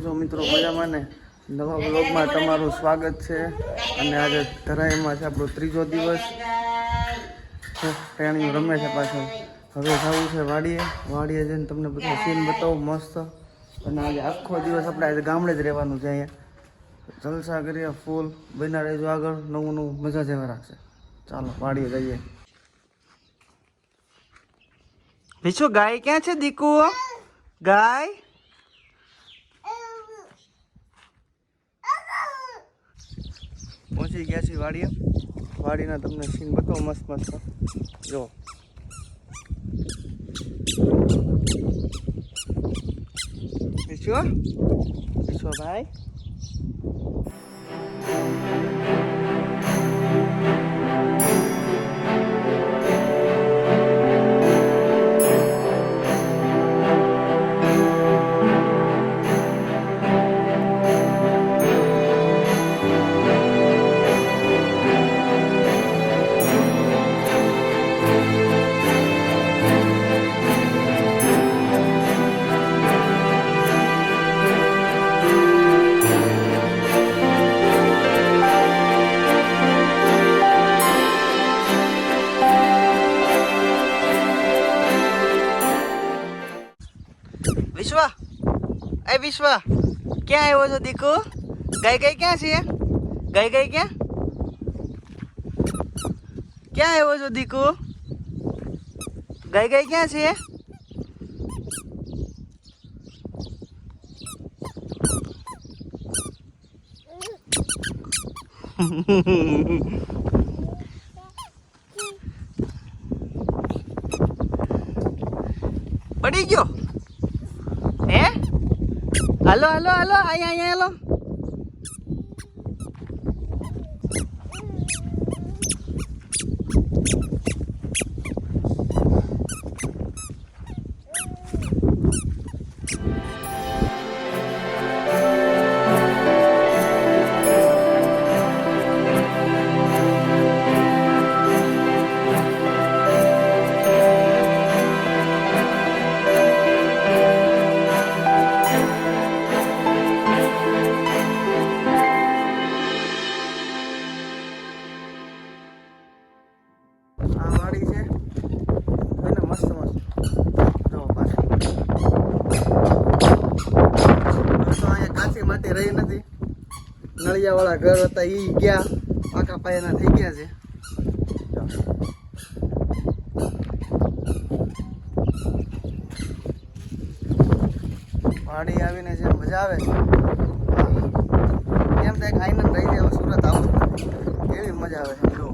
છો મિત્રો? મજામાં ને? નવા બ્લોગમાં તમારું સ્વાગત છે. અને આજે ધરાઈમાં છે આપણો ત્રીજો દિવસ. ટેણીઓ રમે છે પાછળ. હવે જવું છે વાડીએ જઈને તમને બધા સીન બતાવું મસ્ત. અને આજે આખો દિવસ આપણે આજે ગામડે જ રહેવાનું છે. અહીંયા જલસા કરીએ ફૂલ. બન્યા રહેજો આગળ, નવું મજા જેવા રાખશે. ચાલો વાડીએ જઈએ. વિશુ ગાય ક્યાં છે? દીકુ ગાય પહોંચી ગયા છીએ વાડીના તમને સીન બતાવો મસ્ત જો. વિશુ ભાઈ વિશ્વ ક્યાં આવ્યો છો દીકુ? ગાય ક્યાં છે? ગાય ક્યાં આવ્યો છો દીકુ? ગાય ક્યાં છે? પડી ગયો હે? હાલો અહીંયા હાલો. રહી નથી. નળિયા વાળા ઘર હતા ઈ ગયા, પાકા પાયાના થઈ ગયા છે. વાડી આવીને જે મજા આવે છે એમ થાય આનંદ રહી જાય. સુરત આવું એવી મજા આવે છે. જો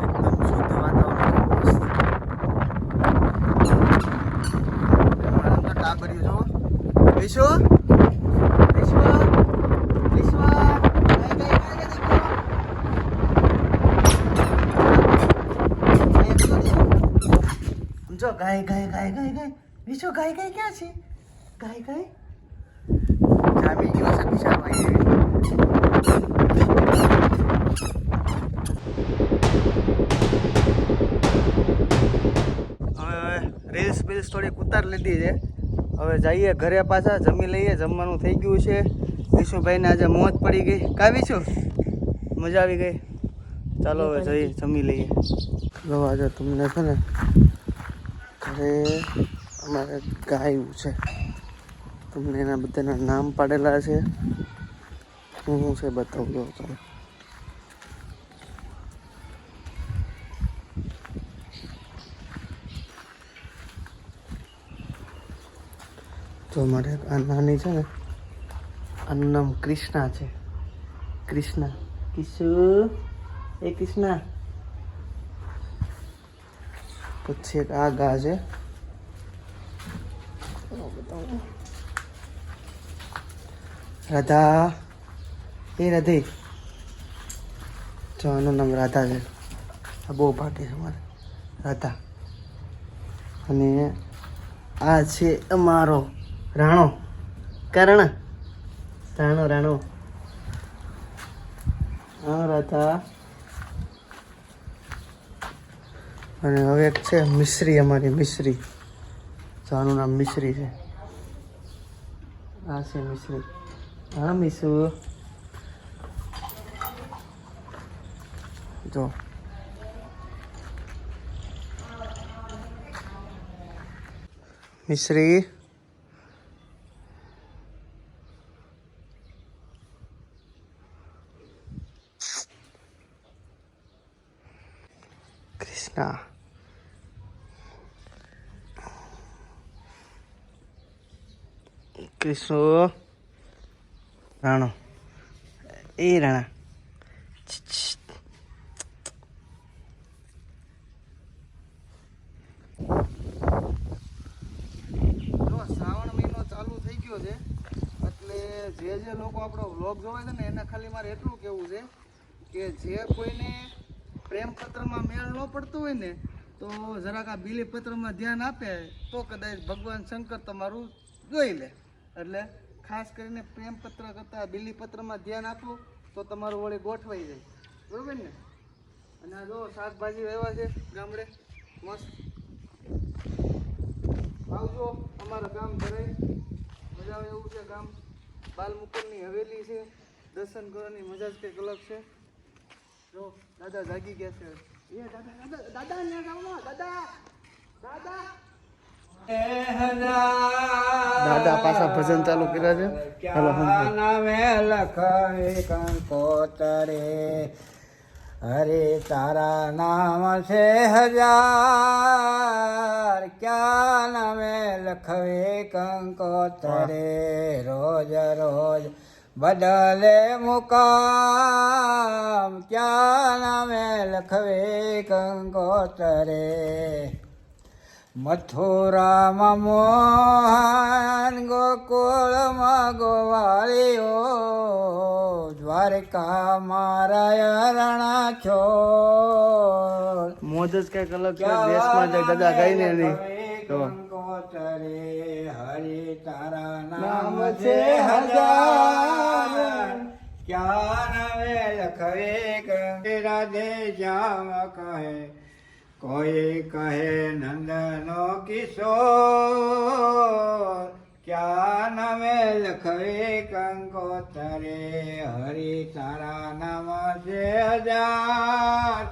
એકદમ શુદ્ધ વાતાવરણ. ટાબર્યું જો વિશ્વ જો ગાય વિશ્વ ગાય ક્યાં છે? ગાય જામી ગયો છે બિચારો. હવે રીલ્સ થોડીક ઉતાર લીધી છે. હવે જઈએ ઘરે પાછા, જમી લઈએ. જમવાનું થઈ ગયું છે. વિશુભાઈને આજે મોજ પડી ગઈ. કાવીશું મજા આવી ગઈ. ચાલો હવે જઈએ જમી લઈએ. જો આજે તમને છે ને ઘરે અમારે ગાયું છે. તમને એના બધાના નામ પાડેલા છે. હું છે બતાવું દો. ચાલો તો અમારે આ નાની છે ને, આનું નામ કૃષ્ણા છે. કૃષ્ણા કૃષ્ણા. પછી એક આ ગા છે. રાધા રાધે. જો આનું નામ રાધા છે. આ બહુ ભાગે છે અમારે રાધા. અને આ છે અમારો રાણો. રાણો. હા રાધા. અને હવે એક છે મિશ્રી, અમારી મિશ્રી. આનું નામ મિશ્રી છે. આ છે મિશ્રી. હા મીસુ જો મિશ્રી. કૃષ્ણા. કૃષ્ણ. રાણો. એ રાણા. શ્રાવણ મહિનો ચાલુ થઈ ગયો છે એટલે જે લોકો આપણો વ્લોગ જોવે છે ને એને ખાલી મારે એટલું કહેવું છે કે જે કોઈને પ્રેમપત્રમાં મેળ ન પડતો હોય ને તો જરાક આ બીલીપત્રમાં ધ્યાન આપે તો કદાચ ભગવાન શંકર તમારું જોઈ લે. એટલે ખાસ કરીને પ્રેમપત્ર કરતાં બીલીપત્રમાં ધ્યાન આપો તો તમારું વળી ગોઠવાઈ જાય. બરાબર ને? અને આ જો શાકભાજી રહેવા છે ગામડે મસ્ત. આવજો અમારા ગામ ભરાય મજા આવે એવું છે ગામ. બાલમુકુંદની હવેલી છે, દર્શન કરવાની મજા જ કંઈક અલગ છે. જો દાદા જાગી ગયા છે. એ દાદા દાદા દાદા ને ગામમાં દાદા દાદા દાદા પાછા ભજન ચાલુ કર્યા છે. હાલો નામે લખાવે કંકોતરે હરે તારા નામ છે હજાર ક્યાં નામે લખવે કંકોતરે રોજ રોજ બદલે મુકામ ક્યાં નામે લખવે કંકોતરે મથુરામાં મોહન ગોકુળમાં ગોવાળીઓ દ્વારકા મારા રણા છો. મોજ જ કઈક અલગ છે. દેશમાં જે દાદા ગાઈને નહીં કંકોતરે હરિ તારા નામ છે હજાર ક્યાં નામે લખવે કંકે રાધે શ્યામ કહે કોઈ કહે નંદનો કિશોર ક્યાં નામે લખવે કંકોતરે હરિ તારા નામ છે હજાર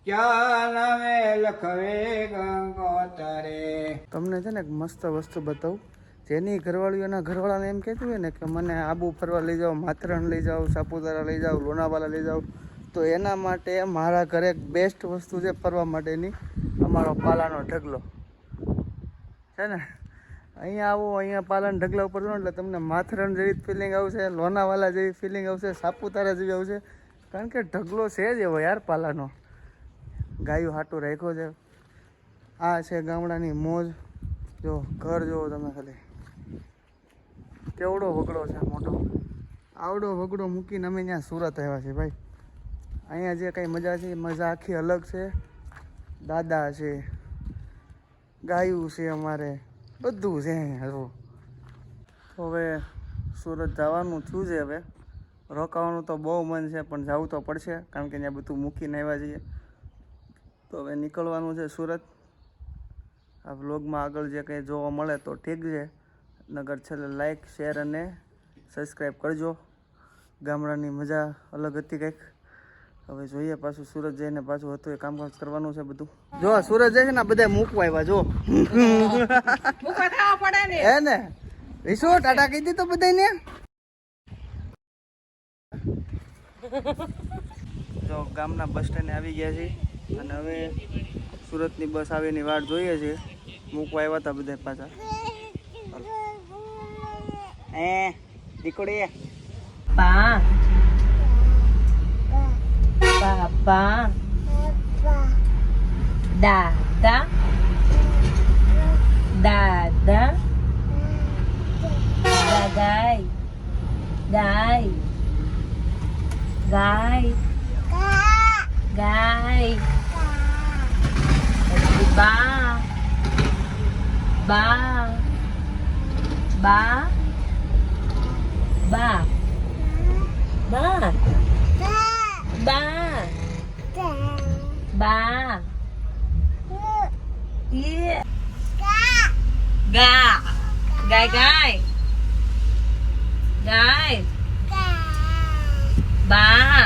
ક્યાં નામે લખવે કંકોતરે. તમને છે ને એક મસ્ત વસ્તુ બતાવું. જેની ઘરવાળીઓના ઘરવાળાને એમ કહેતું હોય ને કે મને આબુ ફરવા લઈ જાઓ, માથેરાન લઈ જાઓ, સાપુતારા લઈ જાઓ, લોનાવાલા લઈ જાઓ, તો એના માટે મારા ઘરે એક બેસ્ટ વસ્તુ છે ફરવા માટેની, અમારો પાલાનો ઢગલો છે ને. અહીંયા આવો, અહીંયા પાલાના ઢગલા ઉપર જો એટલે તમને માથેરાન જેવી ફિલિંગ આવશે, લોનાવાલા જેવી ફિલિંગ આવશે, સાપુતારા જેવી આવશે. કારણ કે ઢગલો છે જ એવો યાર પાલાનો. ગાયું હાટું રાખ્યો છે. આ છે ગામડાની મોજ. જો ઘર જુઓ તમે ખાલી, કેવડો વગડો છે મોટો. આવડો વગડો મૂકીને અમે ત્યાં સુરત આવ્યા છીએ ભાઈ. અહીંયા જે કંઈ મજા છે મજા આખી અલગ છે. દાદા છે, ગાયું છે, અમારે બધું છે અહીંયા. તો હવે સુરત જવાનું થયું છે. હવે રોકાવાનું તો બહુ મન છે પણ જવું તો પડશે કારણ કે ત્યાં બધું મૂકીને આવ્યા છીએ. તો હવે નીકળવાનું છે સુરત. આ વ્લોગમાં આગળ જે કંઈ જોવા મળે તો ઠીક છે, નગર છેલ્લે લાઈક શેર અને સબસ્ક્રાઈબ કરજો. ગામડાની મજા અલગ હતી કંઈક. હવે જોઈએ પાછું સુરત જઈને પાછું હતું એ કામકાજ કરવાનું છે બધું. જો સુરત જાય છે ને બધા મૂકવા આવ્યા. જો હે ને વિશો ટાટા કહી દીધું બધાને. જો ગામના બસ સ્ટેન્ડે આવી ગયા છે અને હવે સુરતની બસ આવીની વાટ જોઈએ છીએ. મૂકવા આવ્યા હતા બધા પાછા. Dikdi Pa. Papa. Dada. Dada. Daday. Day. Gay. Gay. Ba. Ba. Ba. Ba. Ba. Ba. Ba. Yeah. Ga. Gai gai. ગાય બા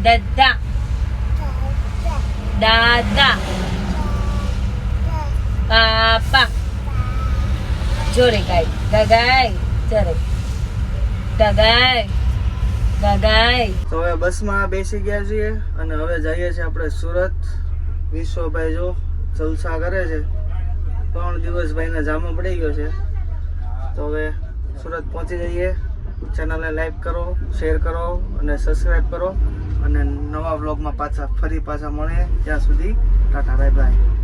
દાદા દાદા પાપા જોરે ગાય ગાય જોરે ગાય ગાય તો હવે બસમાં બેસી ગયા છીએ અને હવે જઈએ છીએ આપણે સુરત. વિશ્વભાઈ જો જલસા કરે છે. 3 દિવસ ભાઈને જામો પડી ગયો છે. તો હવે સુરત પહોંચી જઈએ. ચેનલને લાઈક કરો, શેર કરો અને સબસ્ક્રાઈબ કરો અને નવા વ્લોગમાં ફરી પાછા મળીએ. ત્યાં સુધી ટાટા બાય બાય.